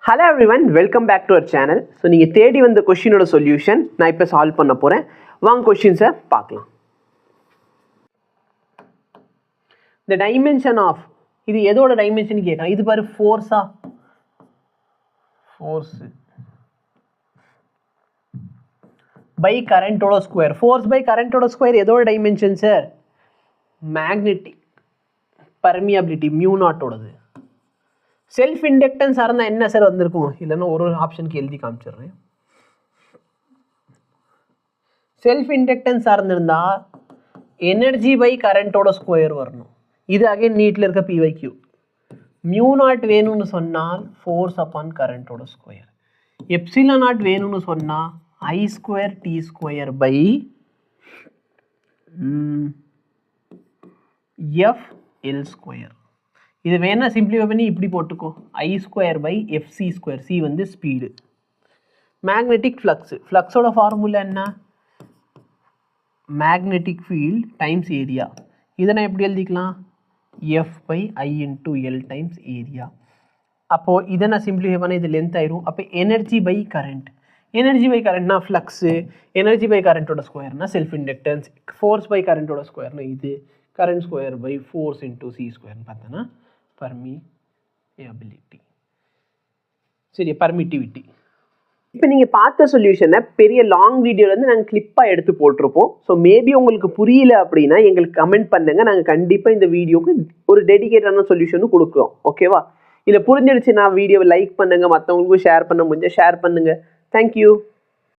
Hello everyone, welcome back to our channel. So நீங்கள் தேடி வந்த கொஸ்டினோட சொல்யூஷன் நான் இப்போ சால்வ் பண்ண போகிறேன். வாங்க கொஸ்டின்ஸை பார்க்கலாம். The dimension of இது எதோட டைமென்ஷன் கேட்கலாம். இது பாரு ஃபோர்ஸா, ஃபோர்ஸ் பை கரண்டோட ஸ்கொயர். ஃபோர்ஸ் பை கரண்டோட ஸ்கொயர் எதோட dimension sir? Magnetic permeability mu நாட்டோடது. செல்ஃப் இண்டக்டன்ஸ் இருந்தால் என்ன சார் வந்திருக்கும்? இல்லைன்னா ஒரு ஆப்ஷனுக்கு எழுதி காமிச்சிடுறேன். செல்ஃப் இண்டக்டன்ஸ் இருந்திருந்தா எனர்ஜி பை கரண்டோட ஸ்கொயர் வரணும். இது அகைன் நீட்டில் இருக்க PYQ. மியூ நாட் வேணும்னு சொன்னால் ஃபோர்ஸ் அப்பான் கரண்டோட ஸ்கொயர். எப்சிலன் நாட் வேணும்னு சொன்னால் I square T square by FL square. இது வேணா சிம்பிளிஃபை பண்ணி இப்படி போட்டுக்கோ, I square by FC square. C வந்து ஸ்பீடு. மேக்னெட்டிக் ஃப்ளக்ஸ், ஃப்ளக்ஸோட ஃபார்முலா என்ன? Magnetic field times area. இதை நான் எப்படி எழுதிக்கலாம்? F by I into L times area. அப்போது இதை நான் சிம்பிளிஃபை பண்ண இது லென்த் ஆயிரும். அப்போ energy by current, energy by கரண்ட்னா ஃப்ளக்ஸு, எனர்ஜி பை கரண்ட்டோட ஸ்கொயர்னா செல்ஃப் இண்டக்டன்ஸ், ஃபோர்ஸ் பை கரண்ட்டோட ஸ்கொயர்னா இது current square by force into C ஸ்கொயர்னு பார்த்தோன்னா பர்மியபிலிட்டி. சரி, பர்மிட்டிவிட்டி. இப்போ நீங்கள் பார்த்த சொல்யூஷனை பெரிய லாங் வீடியோலேருந்து நாங்கள் கிளிப்பாக எடுத்து போட்டிருப்போம். ஸோ மேபி உங்களுக்கு புரியல அப்படின்னா எங்களுக்கு கமெண்ட் பண்ணுங்கள். நாங்கள் கண்டிப்பாக இந்த வீடியோக்கு ஒரு டெடிகேட்டான சொல்யூஷனும் கொடுக்குறோம். ஓகேவா? இல்லை புரிஞ்சிடுச்சுன்னா வீடியோவை லைக் பண்ணுங்கள், மற்றவங்களுக்கும் ஷேர் பண்ண முடிஞ்சால் ஷேர் பண்ணுங்கள். தேங்க்யூ.